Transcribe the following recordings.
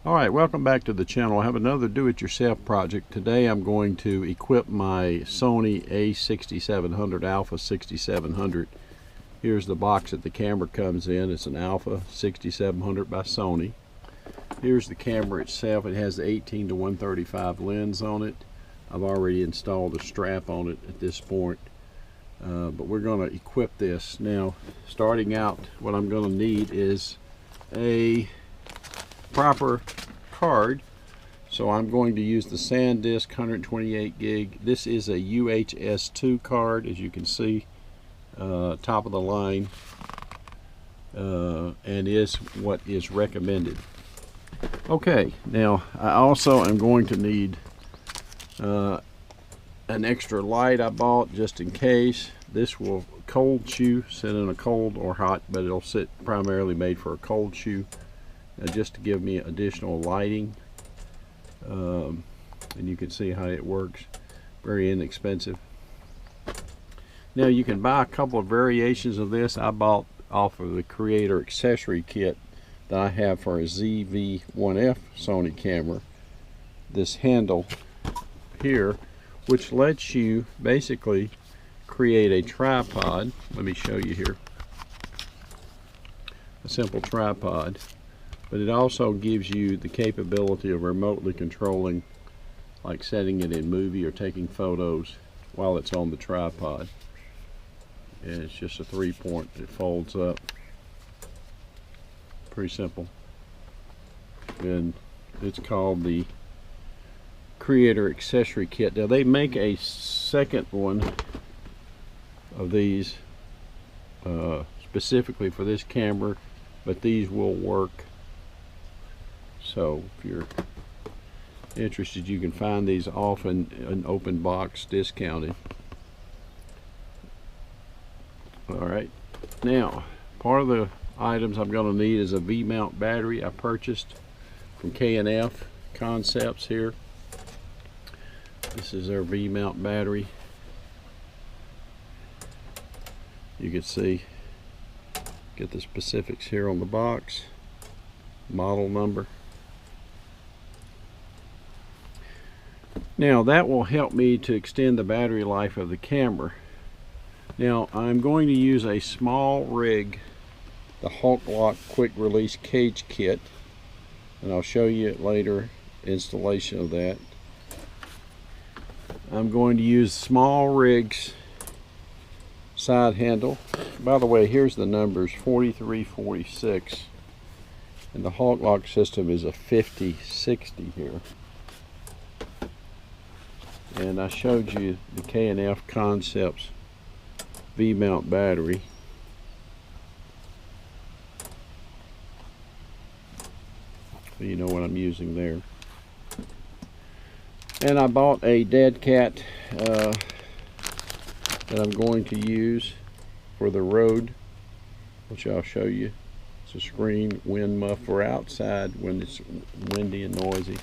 Alright, welcome back to the channel. I have another do-it-yourself project. Today I'm going to equip my Sony A6700 Alpha 6700. Here's the box that the camera comes in. It's an Alpha 6700 by Sony. Here's the camera itself. It has the 18 to 135 lens on it. I've already installed a strap on it at this point. But we're going to equip this. Now, starting out, what I'm going to need is a proper card. So I'm going to use the SanDisk 128 gig. This is a UHS-2 card, as you can see, top of the line, and is what is recommended. Okay, now I also am going to need an extra light I bought just in case. This will cold shoe, sit in a cold or hot, but it'll sit primarily made for a cold shoe. Just to give me additional lighting, and you can see how it works. Very inexpensive. Now you can buy a couple of variations of this. I bought off of the Creator accessory kit that I have for a ZV-1F Sony camera, this handle here, which lets you basically create a tripod. Let me show you here. A simple tripod. But it also gives you the capability of remotely controlling, like setting it in movie or taking photos while it's on the tripod. And it's just a 3-point. It folds up. Pretty simple. And it's called the Creator accessory kit. Now they make a second one of these specifically for this camera, but these will work. So if you're interested, you can find these often in open box discounted. Alright, now part of the items I'm going to need is a V-mount battery I purchased from K&F Concepts here. This is their V-mount battery. You can see, get the specifics here on the box, model number. Now that will help me to extend the battery life of the camera. Now I'm going to use a SmallRig, the Hulk quick release cage kit, and I'll show you later installation of that. I'm going to use SmallRig's side handle. By the way, here's the numbers: 4346, and the Hulk system is a 5060 here. And I showed you the K&F Concepts V-mount battery. So you know what I'm using there. And I bought a dead cat that I'm going to use for the road, which I'll show you. It's a screen wind muffler outside when it's windy and noisy.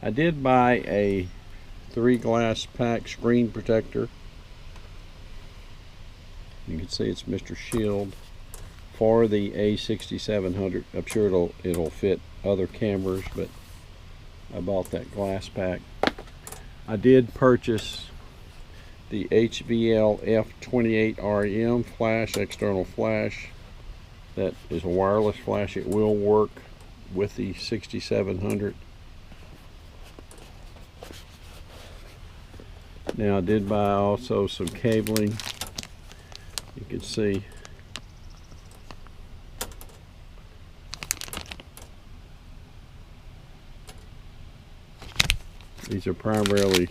I did buy a 3-glass pack screen protector. You can see it's Mr. Shield for the A6700. I'm sure it'll fit other cameras, but I bought that glass pack. I did purchase the HVL F28RM flash, external flash. That is a wireless flash. It will work with the 6700. Now I did buy also some cabling. You can see these are primarily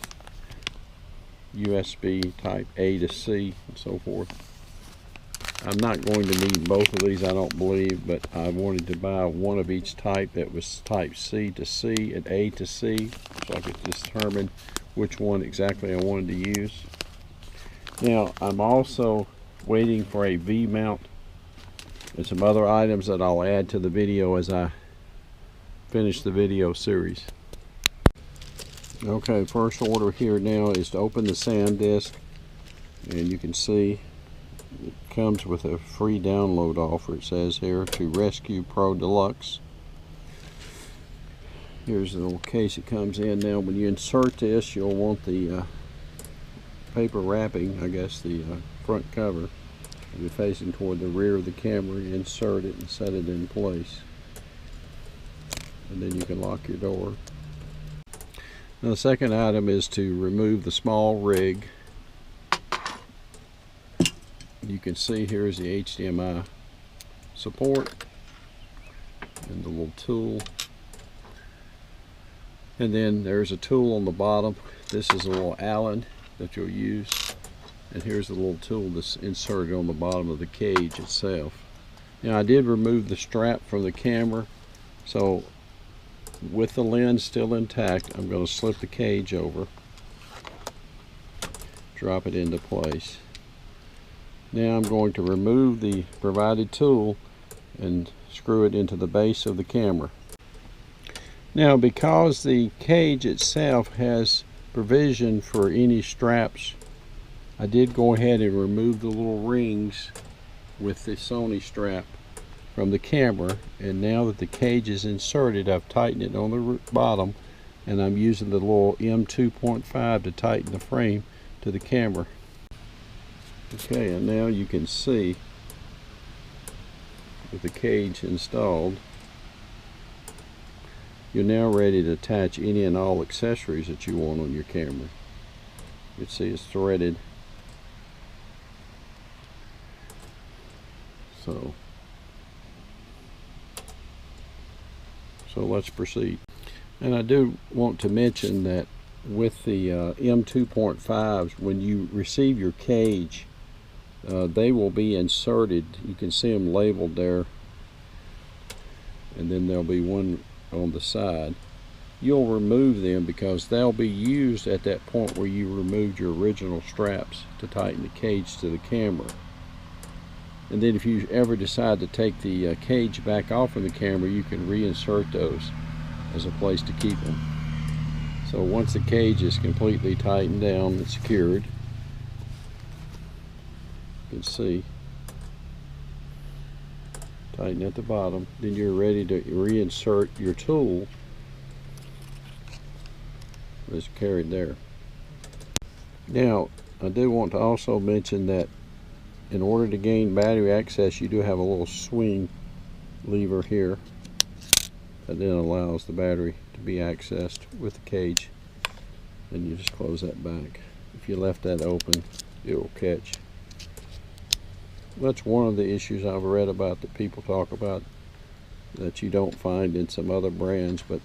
USB type A to C and so forth. I'm not going to need both of these, I don't believe, but I wanted to buy one of each type that was type C to C and A to C, so I could determine which one exactly I wanted to use. Now I'm also waiting for a V-mount and some other items that I'll add to the video as I finish the video series. Okay, first order here now is to open the SanDisk, and you can see it comes with a free download offer. It says here, to Rescue Pro Deluxe. Here's the little case it comes in. Now when you insert this, you'll want the paper wrapping, I guess the front cover. It'll be facing toward the rear of the camera. You insert it and set it in place, and then you can lock your door. Now the second item is to remove the SmallRig. You can see here's the HDMI support and the little tool, and then there's a tool on the bottom. This is a little Allen that you'll use, and here's the little tool that's inserted on the bottom of the cage itself. Now I did remove the strap from the camera, so with the lens still intact, I'm going to slip the cage over, drop it into place. Now I'm going to remove the provided tool and screw it into the base of the camera. Now because the cage itself has provision for any straps, I did go ahead and remove the little rings with the Sony strap from the camera, and now that the cage is inserted, I've tightened it on the bottom, and I'm using the little M2.5 to tighten the frame to the camera. Okay, and now you can see with the cage installed, you're now ready to attach any and all accessories that you want on your camera. You can see it's threaded. So let's proceed. And I do want to mention that with the M2.5s, when you receive your cage, they will be inserted. You can see them labeled there, and then there'll be one on the side. You'll remove them because they'll be used at that point where you removed your original straps to tighten the cage to the camera. And then if you ever decide to take the cage back off of the camera, you can reinsert those as a place to keep them. So once the cage is completely tightened down and secured, you can see, tighten at the bottom, then you're ready to reinsert your tool that's carried there. Now I do want to also mention that in order to gain battery access, you do have a little swing lever here that then allows the battery to be accessed with the cage, and you just close that back. If you left that open, it will catch. That's one of the issues I've read about that people talk about that you don't find in some other brands, but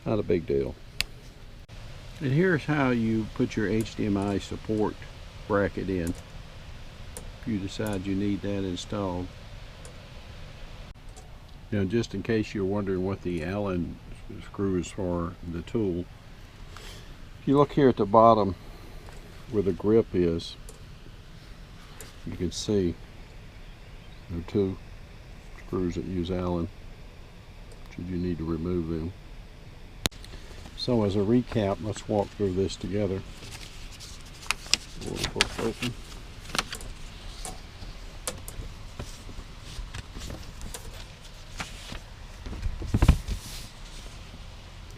not a big deal. And here's how you put your HDMI support bracket in if you decide you need that installed. Now, just in case you're wondering what the Allen screw is for, the tool, if you look here at the bottom where the grip is, you can see there are two screws that use Allen should you need to remove them. So as a recap, let's walk through this together. We'll both open.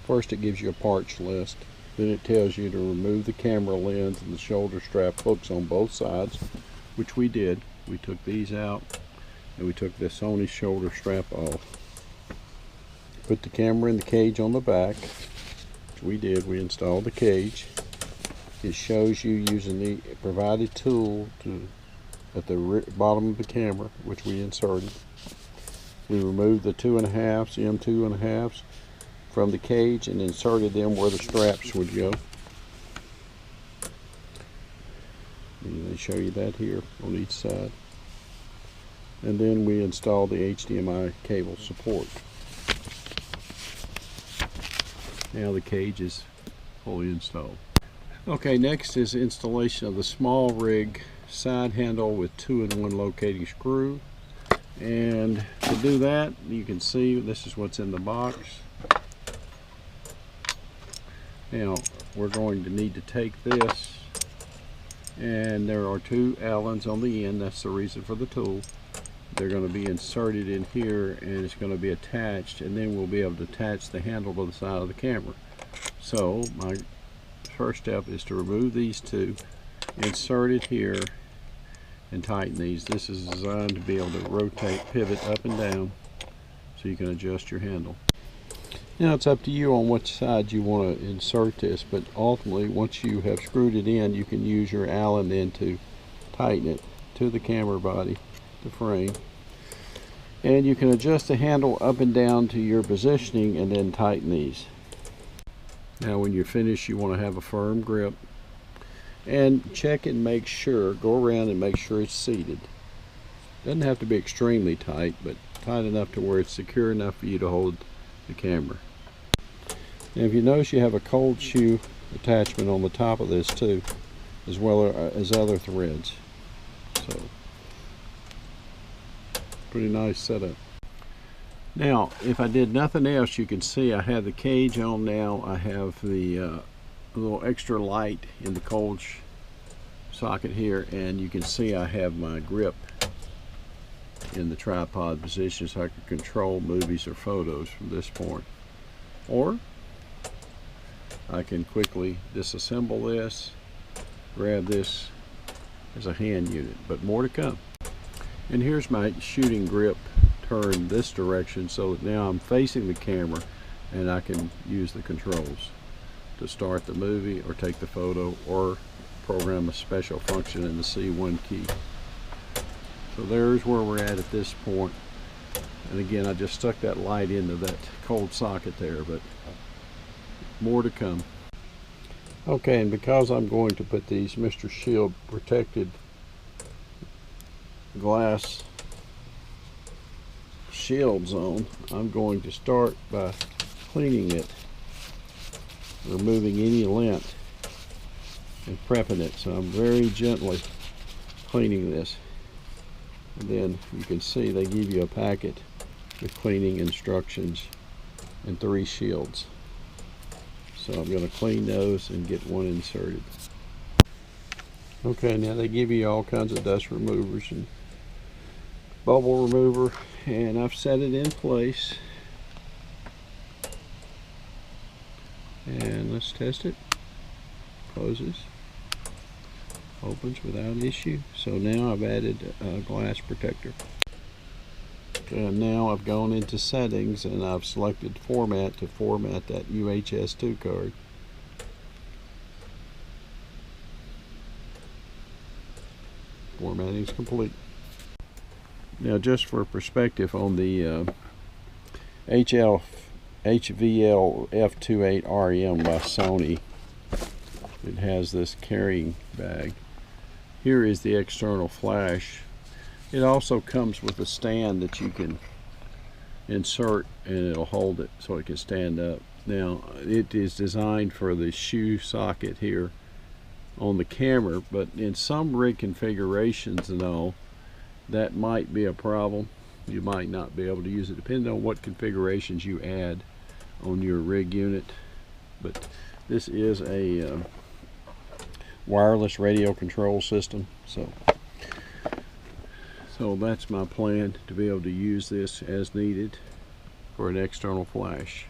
First it gives you a parts list. Then it tells you to remove the camera lens and the shoulder strap hooks on both sides, which we did. We took these out and we took the Sony shoulder strap off. Put the camera in the cage on the back, which we did. We installed the cage. It shows you using the provided tool at the bottom of the camera, which we inserted. We removed the 2.5s, the M2.5s from the cage and inserted them where the straps would go. And they show you that here on each side. And then we installed the HDMI cable support. Now the cage is fully installed. Okay, next is installation of the SmallRig side handle with 2-in-1 locating screw. And to do that, you can see this is what's in the box. Now we're going to need to take this, and there are 2 Allens on the end. That's the reason for the tool. they're going to be inserted in here, and it's going to be attached, and then we'll be able to attach the handle to the side of the camera. So my first step is to remove these two, insert it here, and tighten these. This is designed to be able to rotate, pivot up and down, so you can adjust your handle. Now it's up to you on which side you want to insert this, but ultimately once you have screwed it in, you can use your Allen then to tighten it to the camera body, the frame, and you can adjust the handle up and down to your positioning and then tighten these. Now when you're finished, you want to have a firm grip, and check and make sure, go around and make sure it's seated. Doesn't have to be extremely tight, but tight enough to where it's secure enough for you to hold the camera. Now if you notice, you have a cold shoe attachment on the top of this too, as well as other threads. So pretty nice setup. Now if I did nothing else, you can see I have the cage on now. I have the little extra light in the cold socket here, and you can see I have my grip in the tripod position, so I can control movies or photos from this point. Or I can quickly disassemble this, grab this as a hand unit, but more to come. And here's my shooting grip turned this direction, so that now I'm facing the camera and I can use the controls to start the movie or take the photo or program a special function in the C1 key. So there's where we're at this point. And again, I just stuck that light into that cold socket there, but more to come. Okay, and because I'm going to put these Mr. Shield protected glass shields on, I'm going to start by cleaning it, removing any lint and prepping it. So I'm very gently cleaning this, and then you can see they give you a packet with cleaning instructions and 3 shields. So I'm going to clean those and get one inserted. Okay, now they give you all kinds of dust removers and bubble remover, and I've set it in place. And let's test it. Closes, opens without issue. So now I've added a glass protector. And now I've gone into settings and I've selected format to format that UHS-2 card. Formatting is complete. Now just for perspective on the HVL F28RM by Sony, it has this carrying bag. Here is the external flash. It also comes with a stand that you can insert and it'll hold it so it can stand up. Now it is designed for the shoe socket here on the camera, but in some rig configurations and all, that might be a problem. You might not be able to use it depending on what configurations you add on your rig unit. But this is a wireless radio control system, so that's my plan, to be able to use this as needed for an external flash.